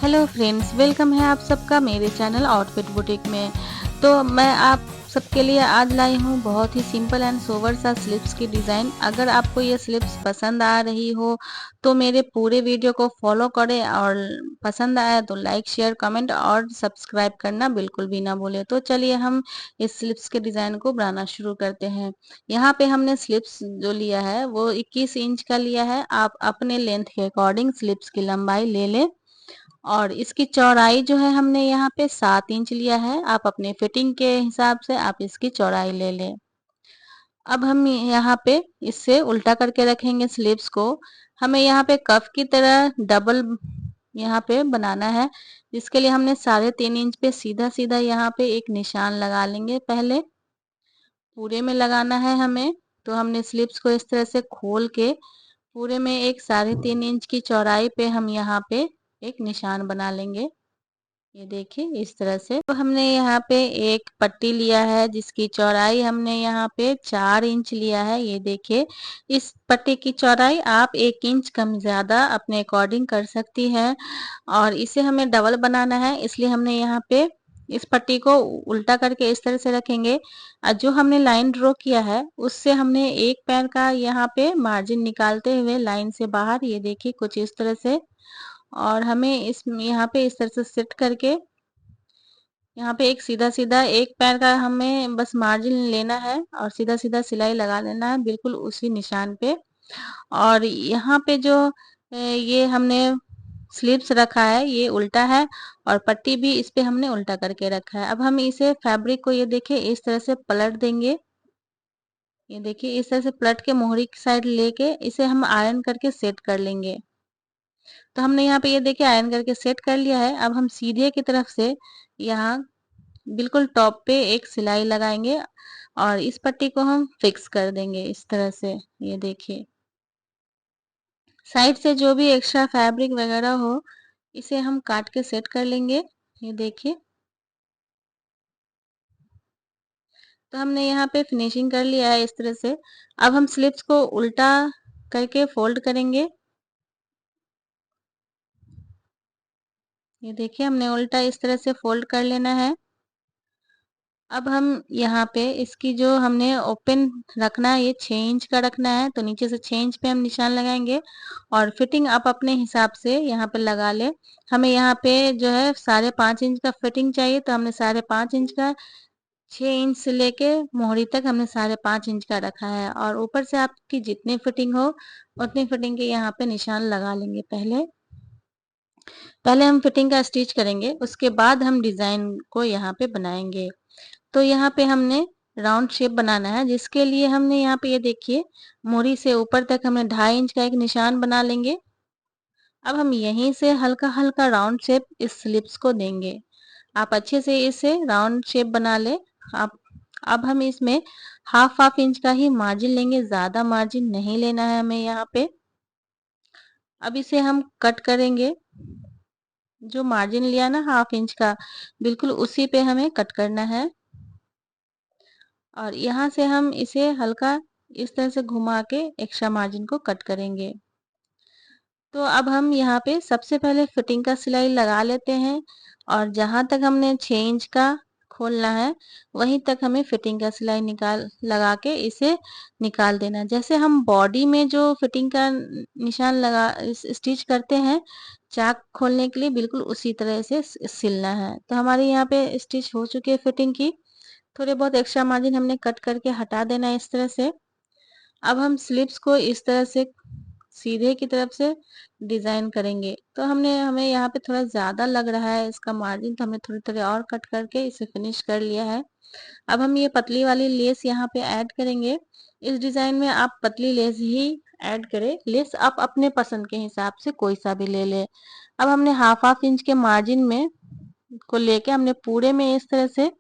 Hello friends, welcome है आप सबका मेरे चैनल आउटफिट बुटीक में। तो मैं आप सबके लिए आज लाई हूँ बहुत ही सिंपल एंड सोवर सा स्लिप्स की डिज़ाइन। अगर आपको ये स्लिप्स पसंद आ रही हो तो मेरे पूरे वीडियो को फॉलो करें, और पसंद आया तो लाइक शेयर कमेंट और सब्सक्राइब करना बिल्कुल भी ना भूलें। तो चलिए हम इस स्लिप्स के डिज़ाइन को बनाना शुरू करते हैं। यहाँ पे हमने स्लिप्स जो लिया है वो 21 इंच का लिया है। आप अपने लेंथ के अकॉर्डिंग स्लिप्स की लंबाई ले लें, और इसकी चौड़ाई जो है हमने यहाँ पे 7 इंच लिया है। आप अपने फिटिंग के हिसाब से आप इसकी चौड़ाई ले लें। अब हम यहाँ पे इससे उल्टा करके रखेंगे स्लीव्स को। हमें यहाँ पे कफ की तरह डबल यहाँ पे बनाना है, जिसके लिए हमने 3.5 इंच पे सीधा सीधा यहाँ पे एक निशान लगा लेंगे। पहले पूरे में लगाना है हमें, तो हमने स्लीव्स को इस तरह से खोल के पूरे में एक 3.5 इंच की चौड़ाई पे हम यहाँ पे एक निशान बना लेंगे। ये देखिए इस तरह से। तो हमने यहाँ पे एक पट्टी लिया है जिसकी चौड़ाई हमने यहाँ पे 4 इंच लिया है। ये देखिए इस पट्टी की चौड़ाई आप 1 इंच कम ज्यादा अपने अकॉर्डिंग कर सकती है, और इसे हमें डबल बनाना है, इसलिए हमने यहाँ पे इस पट्टी को उल्टा करके इस तरह से रखेंगे। और जो हमने लाइन ड्रॉ किया है उससे हमने एक पैर का यहाँ पे मार्जिन निकालते हुए लाइन से बाहर, ये देखिए कुछ इस तरह से, और हमें इस यहाँ पे इस तरह से सेट करके यहाँ पे एक सीधा सीधा एक पैर का हमें बस मार्जिन लेना है और सीधा सीधा सिलाई लगा लेना है बिल्कुल उसी निशान पे। और यहाँ पे जो ये हमने स्लीव्स रखा है ये उल्टा है, और पट्टी भी इस पे हमने उल्टा करके रखा है। अब हम इसे फैब्रिक को ये देखिए इस तरह से पलट देंगे। ये देखिए इस तरह से पलट के मोहरी की साइड लेके इसे हम आयरन करके सेट कर लेंगे। तो हमने यहाँ पे ये देखिए आयरन करके सेट कर लिया है। अब हम सीधे की तरफ से यहाँ बिल्कुल टॉप पे एक सिलाई लगाएंगे, और इस पट्टी को हम फिक्स कर देंगे इस तरह से। ये देखिए साइड से जो भी एक्स्ट्रा फैब्रिक वगैरह हो इसे हम काट के सेट कर लेंगे। ये देखिए तो हमने यहाँ पे फिनिशिंग कर लिया है इस तरह से। अब हम स्लिप्स को उल्टा करके फोल्ड करेंगे। ये देखिए हमने उल्टा इस तरह से फोल्ड कर लेना है। अब हम यहाँ पे इसकी जो हमने ओपन रखना है ये 6 इंच का रखना है, तो नीचे से 6 इंच पे हम निशान लगाएंगे, और फिटिंग आप अपने हिसाब से यहाँ पे लगा ले। हमें यहाँ पे जो है 5.5 इंच का फिटिंग चाहिए, तो हमने 5.5 इंच का 6 इंच से लेके मोहरी तक हमने 5.5 इंच का रखा है, और ऊपर से आपकी जितनी फिटिंग हो उतनी फिटिंग के यहाँ पे निशान लगा लेंगे। पहले पहले हम फिटिंग का स्टिच करेंगे, उसके बाद हम डिजाइन को यहाँ पे बनाएंगे। तो यहाँ पे हमने राउंड शेप बनाना है, जिसके लिए हमने यहाँ पे ये देखिए मोरी से ऊपर तक हमने 2.5 इंच का एक निशान बना लेंगे। अब हम यहीं से हल्का हल्का राउंड शेप इस स्लिप्स को देंगे। आप अच्छे से इसे राउंड शेप बना ले। आप अब हम इसमें हाफ हाफ इंच का ही मार्जिन लेंगे, ज्यादा मार्जिन नहीं लेना है हमें यहाँ पे। अब इसे हम कट करेंगे। जो मार्जिन लिया ना हाफ इंच का, बिल्कुल उसी पे हमें कट करना है, और यहाँ से हम इसे हल्का इस तरह से घुमा के एक्स्ट्रा मार्जिन को कट करेंगे। तो अब हम यहाँ पे सबसे पहले फिटिंग का सिलाई लगा लेते हैं, और जहां तक हमने 6 इंच का खोलना है वहीं तक हमें फिटिंग का सिलाई निकाल लगा के इसे निकाल देना है। जैसे हम बॉडी में जो फिटिंग का निशान लगा स्टिच करते हैं चाक खोलने के लिए, बिल्कुल उसी तरह से सिलना है। तो हमारे यहाँ पे स्टिच हो चुकी है फिटिंग की। थोड़े बहुत एक्स्ट्रा मार्जिन हमने कट करके हटा देना है इस तरह से। अब हम स्लिप्स को इस तरह से सीधे की तरफ से डिजाइन करेंगे। तो हमें यहाँ पे थोड़ा ज्यादा लग रहा है इसका मार्जिन, तो हमने थोड़े थोड़े और कट करके इसे फिनिश कर लिया है। अब हम ये पतली वाली लेस यहाँ पे ऐड करेंगे। इस डिजाइन में आप पतली लेस ही ऐड करें। लेस आप अपने पसंद के हिसाब से कोई सा भी ले ले। अब हमने हाफ हाफ इंच के मार्जिन में को लेके हमने पूरे में इस तरह से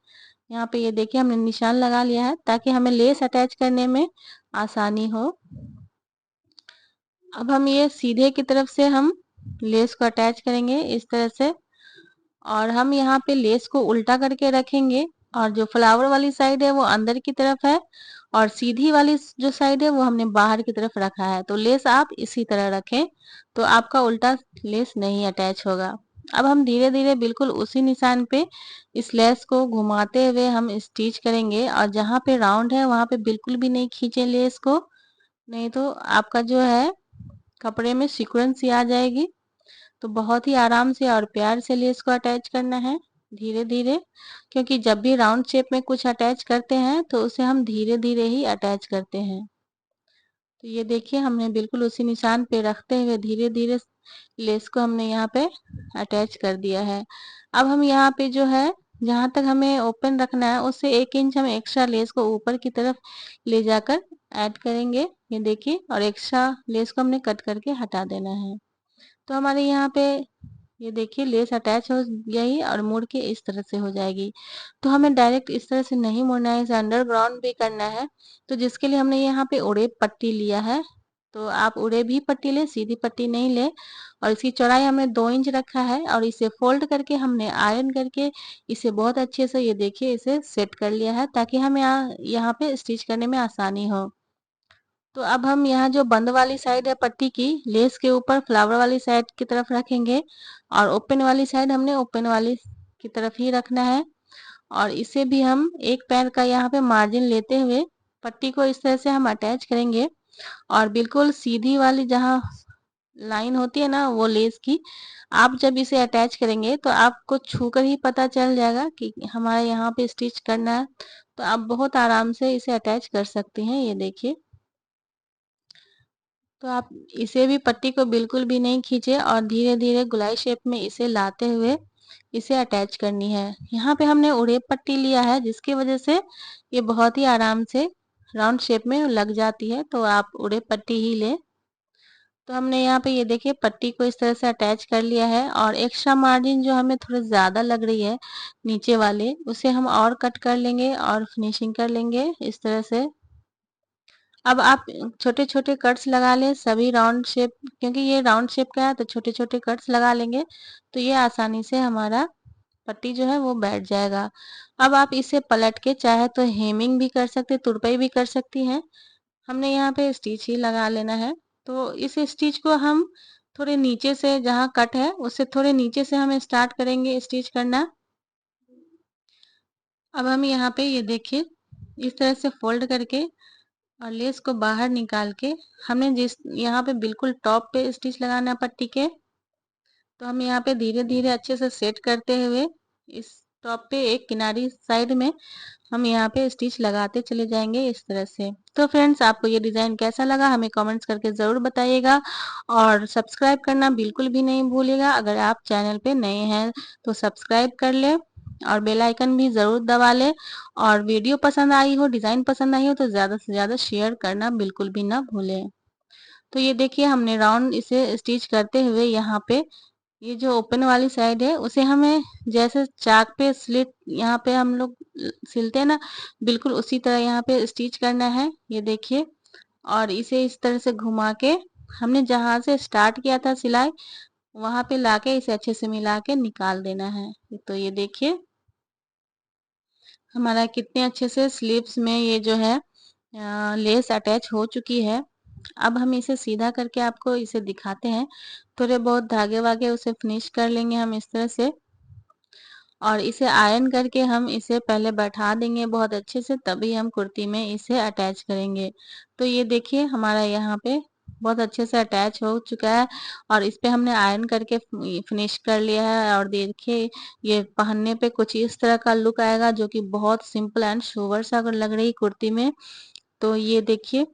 यहाँ पे ये देखिए हमने निशान लगा लिया है, ताकि हमें लेस अटैच करने में आसानी हो। अब हम ये सीधे की तरफ से हम लेस को अटैच करेंगे इस तरह से, और हम यहाँ पे लेस को उल्टा करके रखेंगे। और जो फ्लावर वाली साइड है वो अंदर की तरफ है और सीधी वाली जो साइड है वो हमने बाहर की तरफ रखा है। तो लेस आप इसी तरह रखें तो आपका उल्टा लेस नहीं अटैच होगा। अब हम धीरे धीरे बिल्कुल उसी निशान पे इस लेस को घुमाते हुए हम स्टिच करेंगे और जहाँ पे राउंड है वहां पे बिल्कुल भी नहीं खींचे लेस को, नहीं तो आपका जो है कपड़े में सीक्वेंस ही आ जाएगी। तो बहुत ही आराम से और प्यार से लेस को अटैच करना है, धीरे धीरे, क्योंकि जब भी राउंड शेप में कुछ अटैच करते हैं तो उसे हम धीरे धीरे ही अटैच करते हैं। तो ये देखिए हमने बिल्कुल उसी निशान पे रखते हुए धीरे धीरे लेस को हमने यहाँ पे अटैच कर दिया है। अब हम यहाँ पे जो है जहाँ तक हमें ओपन रखना है उससे 1 इंच हम एक्स्ट्रा लेस को ऊपर की तरफ ले जाकर ऐड करेंगे, ये देखिए, और एक्स्ट्रा लेस को हमने कट करके हटा देना है। तो हमारे यहाँ पे ये देखिए लेस अटैच हो गई और मुड़ के इस तरह से हो जाएगी। तो हमें डायरेक्ट इस तरह से नहीं मुड़ना है, इसे अंडरग्राउंड भी करना है। तो जिसके लिए हमने यहाँ पे उड़ेब पट्टी लिया है। तो आप उड़ेब ही पट्टी ले, सीधी पट्टी नहीं ले। और इसकी चौड़ाई हमने 2 इंच रखा है और इसे फोल्ड करके हमने आयरन करके इसे बहुत अच्छे से ये देखिए इसे सेट कर लिया है ताकि हमें यहाँ पे स्टिच करने में आसानी हो। तो अब हम यहाँ जो बंद वाली साइड है पट्टी की, लेस के ऊपर फ्लावर वाली साइड की तरफ रखेंगे और ओपन वाली साइड हमने ओपन वाली की तरफ ही रखना है। और इसे भी हम एक पैर का यहाँ पे मार्जिन लेते हुए पट्टी को इस तरह से हम अटैच करेंगे और बिल्कुल सीधी वाली जहाँ लाइन होती है ना वो लेस की, आप जब इसे अटैच करेंगे तो आपको छूकर ही पता चल जाएगा कि हमारे यहाँ पे स्टिच करना है। तो आप बहुत आराम से इसे अटैच कर सकते हैं, ये देखिए। तो आप इसे भी पट्टी को बिल्कुल भी नहीं खींचे और धीरे धीरे गोलाई शेप में इसे लाते हुए इसे अटैच करनी है। यहाँ पे हमने उड़ेब पट्टी लिया है जिसकी वजह से ये बहुत ही आराम से राउंड शेप में लग जाती है, तो आप उड़ेब पट्टी ही लें। तो हमने यहाँ पे ये देखिए पट्टी को इस तरह से अटैच कर लिया है और एक्स्ट्रा मार्जिन जो हमें थोड़ा ज़्यादा लग रही है नीचे वाले उसे हम और कट कर लेंगे और फिनिशिंग कर लेंगे इस तरह से। अब आप छोटे छोटे कट्स लगा लें सभी राउंड शेप, क्योंकि ये राउंड शेप का है तो छोटे छोटे कट्स लगा लेंगे तो ये आसानी से हमारा पट्टी जो है वो बैठ जाएगा। अब आप इसे पलट के चाहे तो हेमिंग भी कर सकते, तुरपाई भी कर सकती हैं। हमने यहाँ पे स्टिच ही लगा लेना है। तो इस स्टिच को हम थोड़े नीचे से, जहाँ कट है उससे थोड़े नीचे से हमें स्टार्ट करेंगे स्टिच करना। अब हम यहाँ पे ये देखिए इस तरह से फोल्ड करके और लेस को बाहर निकाल के हमने जिस यहाँ पे बिल्कुल टॉप पे स्टिच लगाना है पट्टी के, तो हम यहाँ पे धीरे धीरे अच्छे से सेट करते हुए इस टॉप पे एक किनारी साइड में हम यहाँ पे स्टिच लगाते चले जाएंगे इस तरह से। तो फ्रेंड्स आपको ये डिजाइन कैसा लगा हमें कमेंट्स करके जरूर बताइएगा और सब्सक्राइब करना बिल्कुल भी नहीं भूलिएगा। अगर आप चैनल पे नए हैं तो सब्सक्राइब कर ले और बेल आइकन भी जरूर दबा ले। और वीडियो पसंद आई हो, डिजाइन पसंद आई हो तो ज्यादा से ज्यादा शेयर करना बिल्कुल भी ना भूलें। तो ये देखिए हमने राउंड इसे स्टिच करते हुए यहाँ पे ये जो ओपन वाली साइड है उसे हमें जैसे चाक पे स्लिट यहाँ पे हम लोग सिलते हैं ना, बिल्कुल उसी तरह यहाँ पे स्टिच करना है, ये देखिए। और इसे इस तरह से घुमा के हमने जहाँ से स्टार्ट किया था सिलाई वहां पे लाके इसे अच्छे से मिला के निकाल देना है। तो ये देखिए हमारा कितने अच्छे से स्लीव्स में ये जो है लेस अटैच हो चुकी है। अब हम इसे सीधा करके आपको इसे दिखाते हैं। थोड़े बहुत धागे वागे उसे फिनिश कर लेंगे हम इस तरह से और इसे आयरन करके हम इसे पहले बैठा देंगे बहुत अच्छे से, तभी हम कुर्ती में इसे अटैच करेंगे। तो ये देखिए हमारा यहाँ पे बहुत अच्छे से अटैच हो चुका है और इस पे हमने आयरन करके फिनिश कर लिया है। और देखिए ये पहनने पे कुछ इस तरह का लुक आएगा जो कि बहुत सिंपल एंड सोबर सा अगर लग रही कुर्ती में। तो ये देखिए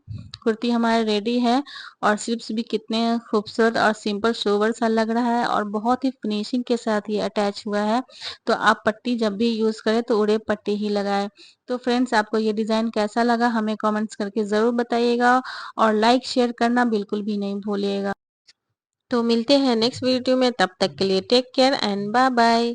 कुर्ती हमारे रेडी है और स्लीव्स भी कितने खूबसूरत और सिंपल सोबर सा लग रहा है और बहुत ही फिनिशिंग के साथ ये अटैच हुआ है। तो आप पट्टी जब भी यूज करें तो उड़े पट्टी ही लगाएं। तो फ्रेंड्स आपको ये डिजाइन कैसा लगा हमें कमेंट्स करके जरूर बताइएगा और लाइक शेयर करना बिल्कुल भी नहीं भूलिएगा। तो मिलते हैं नेक्स्ट वीडियो में, तब तक के लिए take care and bye bye.